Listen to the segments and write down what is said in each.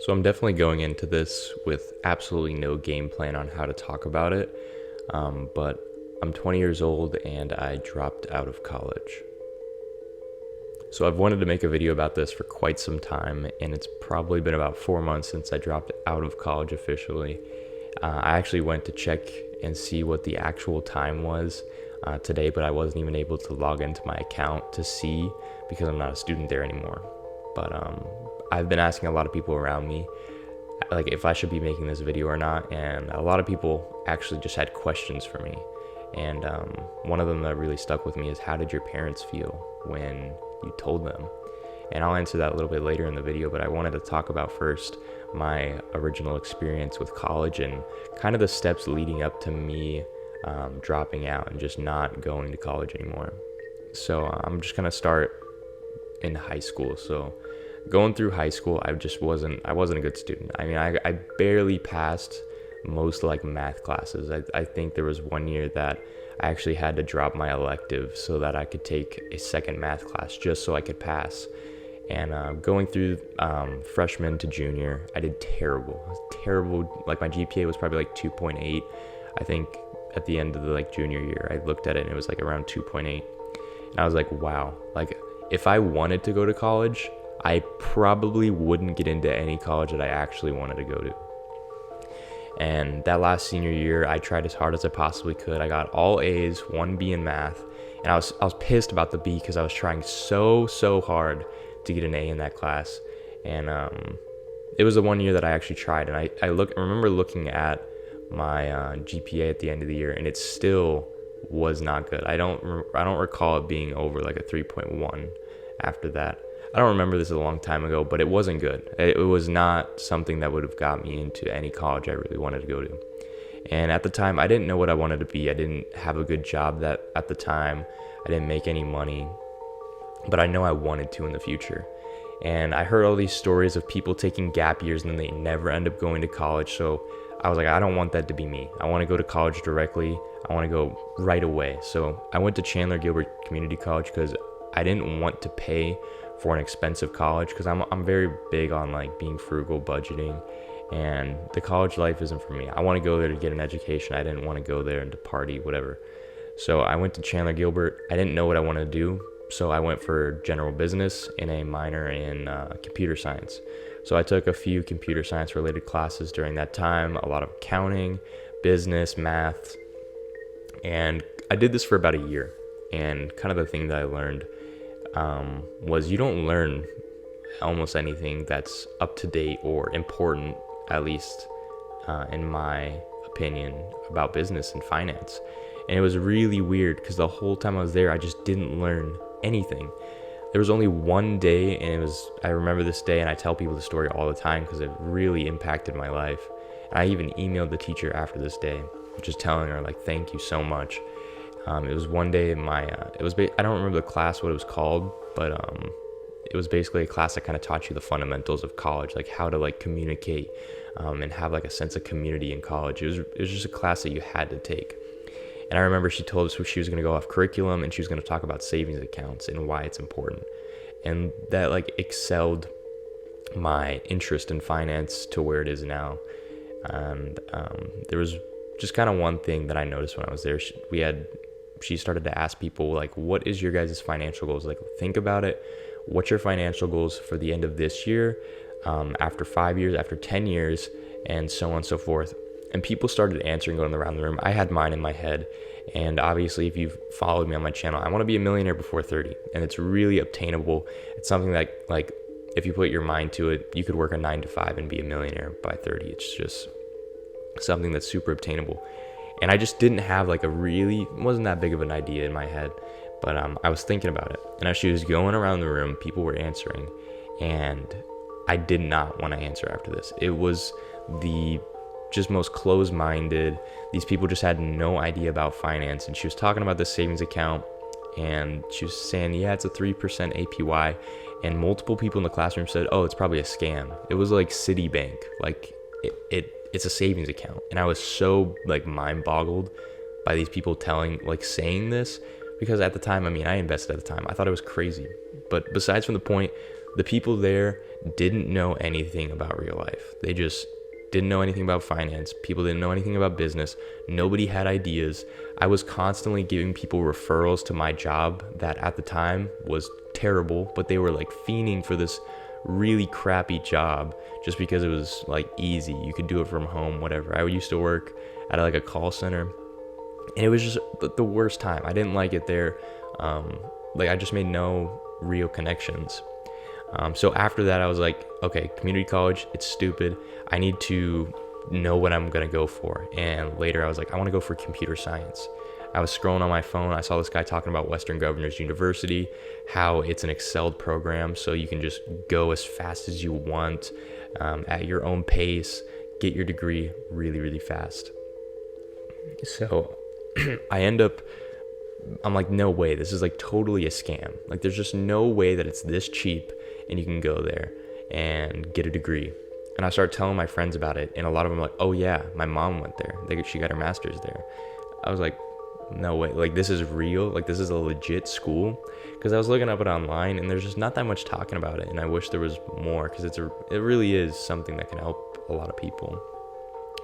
So I'm definitely going into this with absolutely no game plan on how to talk about it. But I'm 20 years old and I dropped out of college. So I've wanted to make a video about this for quite some time, and it's probably been about 4 months since I dropped out of college officially. I actually went to check and see what the actual time was today, but I wasn't even able to log into my account to see because I'm not a student there anymore. But I've been asking a lot of people around me like if I should be making this video or not, and a lot of people actually just had questions for me. And one of them that really stuck with me is, how did your parents feel when you told them? And I'll answer that a little bit later in the video, but I wanted to talk about first my original experience with college and kind of the steps leading up to me dropping out and just not going to college anymore. So I'm just gonna start in high school. So going through high school, I wasn't a good student. I mean, I barely passed most like math classes. I think there was one year that I actually had to drop my elective so that I could take a second math class just so I could pass. And going through freshman to junior, I did terrible. I was terrible. Like my GPA was probably like 2.8. I think at the end of the like junior year, I looked at it and it was like around 2.8. And I was like, wow, like if I wanted to go to college, I probably wouldn't get into any college that I actually wanted to go to. And that last senior year, I tried as hard as I possibly could. I got all A's, 1 B in math, and I was pissed about the B because I was trying so hard to get an A in that class. And it was the one year that I actually tried, and I remember looking at my GPA at the end of the year, and it still was not good. I don't recall it being over like a 3.1 after that. I don't remember this a long time ago, but it wasn't good. It was not something that would have got me into any college I really wanted to go to. And at the time, I didn't know what I wanted to be. I didn't have a good job at the time. I didn't make any money, but I know I wanted to in the future. And I heard all these stories of people taking gap years and then they never end up going to college. So I was like, I don't want that to be me. I want to go to college directly. I want to go right away. So I went to Chandler Gilbert Community College because I didn't want to pay for an expensive college, because I'm very big on like being frugal, budgeting, and the college life isn't for me. I want to go there to get an education. I didn't want to go there and to party, whatever. So I went to Chandler Gilbert. I didn't know what I wanted to do, so I went for general business and a minor in computer science. So I took a few computer science related classes during that time, a lot of accounting, business, math, and I did this for about a year. And kind of the thing that I learned was you don't learn almost anything that's up to date or important, at least in my opinion, about business and finance. And it was really weird because the whole time I was there, I just didn't learn anything. There was only one day, and I remember this day, and I tell people the story all the time because it really impacted my life. And I even emailed the teacher after this day, just telling her like, thank you so much. It was one day in my, I don't remember the class, what it was called, but it was basically a class that kind of taught you the fundamentals of college, like how to like communicate and have like a sense of community in college. It was just a class that you had to take. And I remember she told us she was going to go off curriculum and she was going to talk about savings accounts and why it's important. And that like excelled my interest in finance to where it is now. And there was just kind of one thing that I noticed when I was there. She started to ask people like, what is your guys' financial goals? Like, think about it. What's your financial goals for the end of this year, after 5 years, after 10 years, and so on and so forth. And people started answering, going around the room. I had mine in my head. And obviously, if you've followed me on my channel, I want to be a millionaire before 30. And it's really obtainable. It's something that, like, if you put your mind to it, you could work a 9 to 5 and be a millionaire by 30. It's just something that's super obtainable. And I just didn't have like wasn't that big of an idea in my head, but I was thinking about it. And as she was going around the room, people were answering, and I did not want to answer after this. It was the just most closed-minded. These people just had no idea about finance, and she was talking about the savings account, and she was saying, yeah, it's a 3% APY, and multiple people in the classroom said, oh, it's probably a scam. It was like Citibank, like it's a savings account. And I was so like mind boggled by these people saying this, because at the time, I mean, I invested at the time. I thought it was crazy. But besides from the point, The people there didn't know anything about real life. They just didn't know anything about finance. People didn't know anything about business. Nobody had ideas. I was constantly giving people referrals to my job that at the time was terrible, but they were like fiending for this really crappy job just because it was like easy. You could do it from home, whatever. I used to work at like a call center, and it was just the worst time. I didn't like it there. Like I just made no real connections. So after that, I was like, okay, community college, it's stupid. I need to know what I'm going to go for. And later I was like, I want to go for computer science. I was scrolling on my phone. I saw this guy talking about Western Governors University, how it's an excelled program. So you can just go as fast as you want, at your own pace, get your degree really, really fast. So I'm like, no way, this is like totally a scam. Like there's just no way that it's this cheap and you can go there and get a degree. And I started telling my friends about it, and a lot of them were like, oh yeah, my mom went there. She got her master's there. I was like, no way, like this is real, like this is a legit school. Because I was looking up it online, and there's just not that much talking about it, and I wish there was more, because it really is something that can help a lot of people.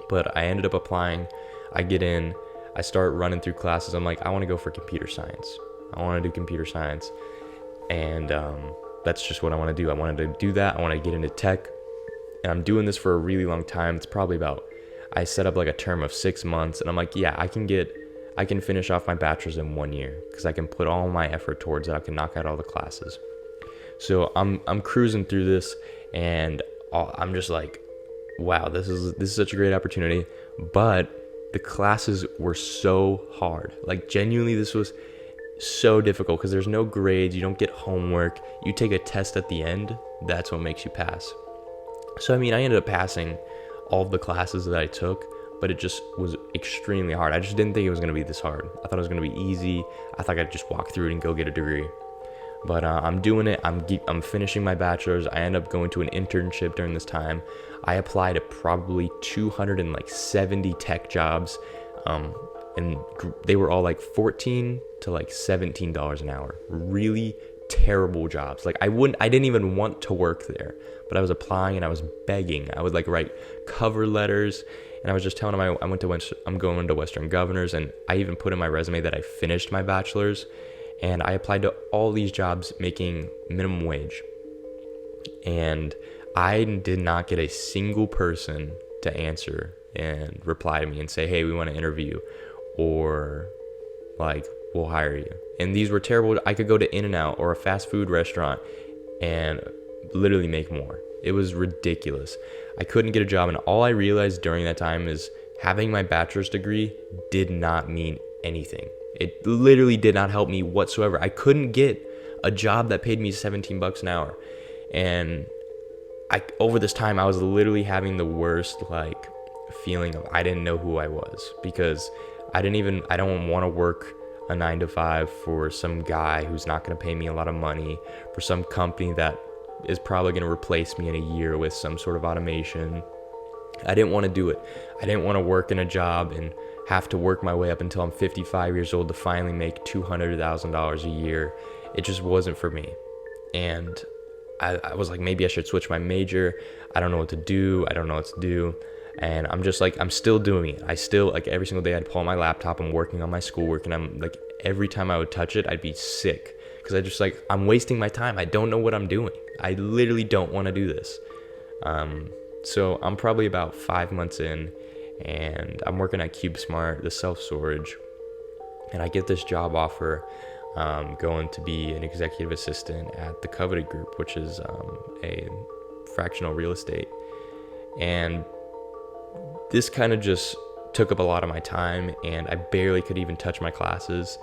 But I ended up applying. I get in, I start running through classes. I'm like, I want to go for computer science. I want to do computer science. And that's just what I want to do. I wanted to do that. I want to get into tech. And I'm doing this for a really long time. It's probably I set up like a term of 6 months. And I'm like, yeah, I can finish off my bachelor's in 1 year, because I can put all my effort towards it. I can knock out all the classes. So I'm cruising through this, and I'm just like, wow, this is such a great opportunity. But the classes were so hard. Like genuinely, this was so difficult because there's no grades. You don't get homework. You take a test at the end. That's what makes you pass. So, I mean, I ended up passing all of the classes that I took, but it just was extremely hard. I just didn't think it was going to be this hard. I thought it was going to be easy. I thought I'd just walk through it and go get a degree. But I'm doing it. I'm finishing my bachelor's. I end up going to an internship during this time. I applied to probably 270 tech jobs, and they were all like $14 to like $17 an hour. Really terrible jobs. Like I didn't even want to work there, but I was applying and I was begging. I would like write cover letters, and I was just telling them I'm going to Western Governors, and I even put in my resume that I finished my bachelor's. And I applied to all these jobs making minimum wage. And I did not get a single person to answer and reply to me and say, hey, we want to interview, or like, we'll hire you. And these were terrible. I could go to In-N-Out or a fast food restaurant and literally make more. It was ridiculous. I couldn't get a job. And all I realized during that time is having my bachelor's degree did not mean anything. It literally did not help me whatsoever. I couldn't get a job that paid me $17 an hour. And over this time, I was literally having the worst like feeling of I didn't know who I was, because I don't want to work a 9 to 5 for some guy who's not going to pay me a lot of money, for some company that is probably going to replace me in a year with some sort of automation. I didn't want to do it. I didn't want to work in a job and have to work my way up until I'm 55 years old to finally make $200,000 a year. It just wasn't for me. And I was like, maybe I should switch my major. I don't know what to do. And I'm just like, I'm still doing it. I still, like, every single day I'd pull out my laptop, I'm working on my schoolwork, and I'm like, every time I would touch it, I'd be sick. Because I just like, I'm wasting my time. I don't know what I'm doing. I literally don't want to do this. So I'm probably about 5 months in, and I'm working at CubeSmart, the self-storage, and I get this job offer, going to be an executive assistant at the Coveted Group, which is a fractional real estate. And this kind of just took up a lot of my time, and I barely could even touch my classes.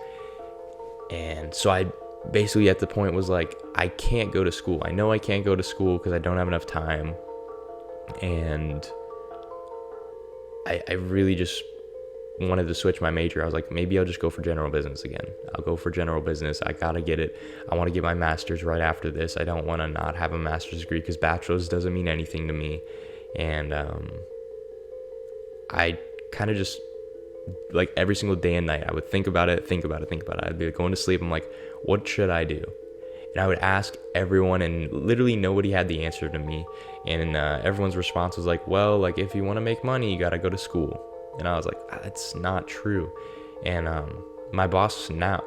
And so I basically at the point was like, I can't go to school. I know I can't go to school because I don't have enough time. And I really just wanted to switch my major. I was like, maybe I'll just go for general business again. I'll go for general business. I gotta get it. I want to get my master's right after this. I don't want to not have a master's degree, because bachelor's doesn't mean anything to me. And I kind of just, like, every single day and night, I would think about it. I'd be like, going to sleep. I'm like, what should I do? And I would ask everyone, and literally nobody had the answer to me. And everyone's response was like, well, like if you want to make money, you got to go to school. And I was like, that's not true. And my boss now,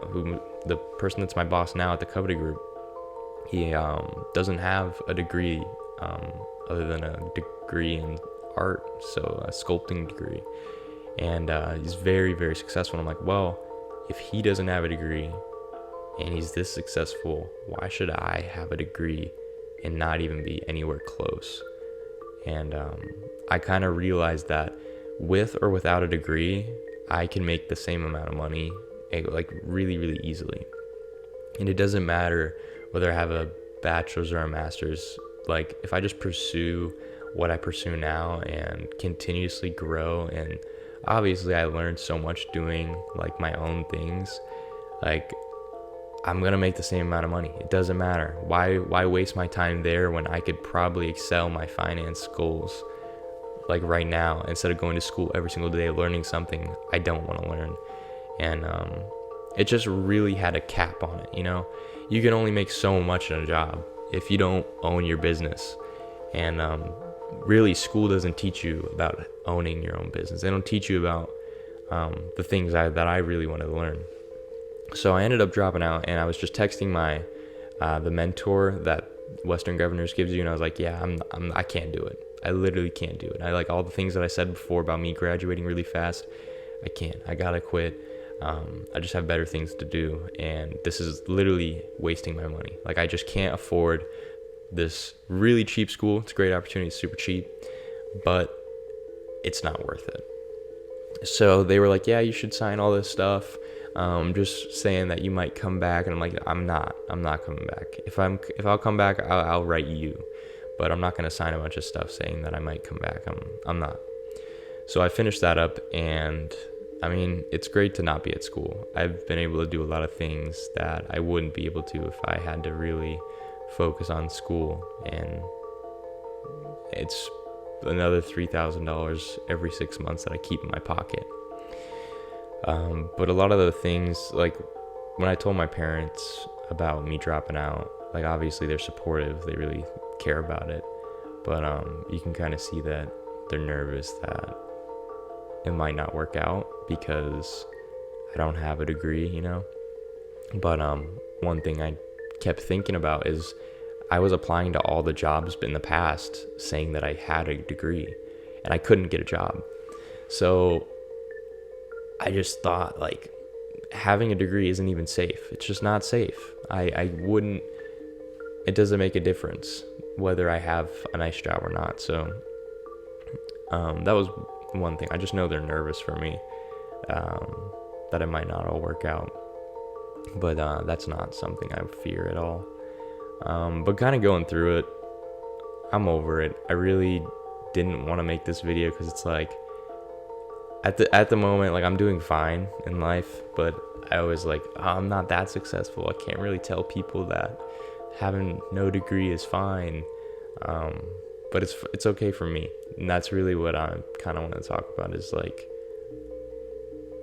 the person that's my boss now at the Coveted Group, he doesn't have a degree other than a degree in art, so a sculpting degree. And he's very, very successful. And I'm like, well, if he doesn't have a degree and he's this successful, why should I have a degree and not even be anywhere close? And I kind of realized that with or without a degree, I can make the same amount of money, like really, really easily. And it doesn't matter whether I have a bachelor's or a master's. Like if I just pursue what I pursue now and continuously grow, and obviously I learned so much doing like my own things, like I'm gonna make the same amount of money. It doesn't matter. Why waste my time there when I could probably excel my finance goals like right now, instead of going to school every single day learning something I don't want to learn. And it just really had a cap on it. You can only make so much in a job if you don't own your business. And really, school doesn't teach you about owning your own business. They don't teach you about the things that I really wanted to learn. So I ended up dropping out, and I was just texting the mentor that Western Governors gives you, and I was like, yeah, I can't do it. I literally can't do it. I like all the things that I said before about me graduating really fast. I can't. I gotta quit. I just have better things to do, and this is literally wasting my money. Like I just can't afford this really cheap school. It's a great opportunity. It's super cheap, but it's not worth it. So they were like, yeah, you should sign all this stuff. Just saying that you might come back. And I'm like, I'm not coming back. If I'll come back, I'll write you, but I'm not going to sign a bunch of stuff saying that I might come back. I'm not. So I finished that up, and I mean, it's great to not be at school. I've been able to do a lot of things that I wouldn't be able to if I had to really focus on school, and it's another $3,000 every 6 months that I keep in my pocket. But a lot of the things, like when I told my parents about me dropping out, like obviously they're supportive, they really care about it, but you can kind of see that they're nervous that it might not work out because I don't have a degree, But one thing I kept thinking about is I was applying to all the jobs in the past saying that I had a degree, and I couldn't get a job. So I just thought, like, having a degree isn't even safe. It's just not safe. It doesn't make a difference whether I have a nice job or not. So that was one thing. I just know they're nervous for me, that it might not all work out. But that's not something I fear at all. But kind of going through it, I'm over it. I really didn't want to make this video because it's like, at the moment, like I'm doing fine in life, but I was like, I'm not that successful. I can't really tell people that having no degree is fine. But it's okay for me. And that's really what I kind of want to talk about, is like,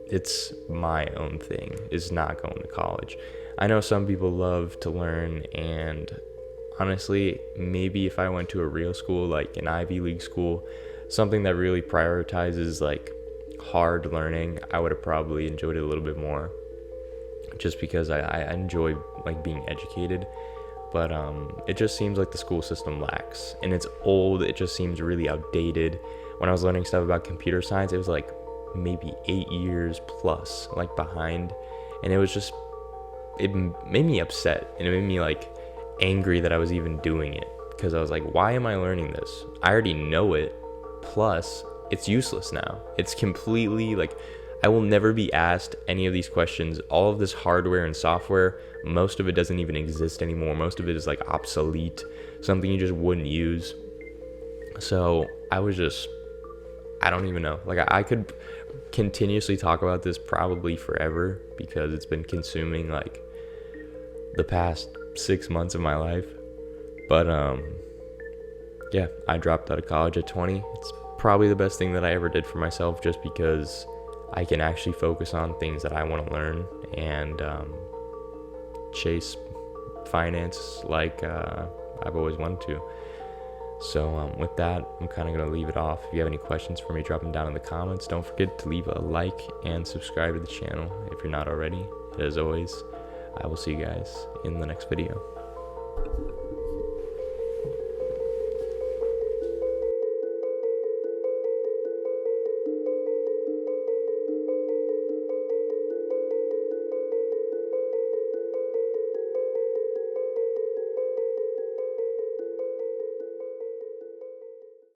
it's my own thing, is not going to college. I know some people love to learn, and honestly, maybe if I went to a real school, like an Ivy League school, something that really prioritizes like hard learning, I would have probably enjoyed it a little bit more, just because I enjoy like being educated. But it just seems like the school system lacks, and it's old. It just seems really outdated. When I was learning stuff about computer science, it was like maybe 8 years plus like behind, and it made me upset, and it made me like angry that I was even doing it, because I was like, why am I learning this? I already know it, plus it's useless now. It's completely like, I will never be asked any of these questions. All of this hardware and software, most of it doesn't even exist anymore. Most of it is like obsolete, something you just wouldn't use. So I don't even know. Like I could continuously talk about this probably forever, because it's been consuming like the past 6 months of my life. But yeah, I dropped out of college at 20. It's probably the best thing that I ever did for myself, just because I can actually focus on things that I want to learn and chase finance like I've always wanted to. So with that, I'm kind of going to leave it off. If you have any questions for me, drop them down in the comments. Don't forget to leave a like and subscribe to the channel if you're not already. As always, I will see you guys in the next video.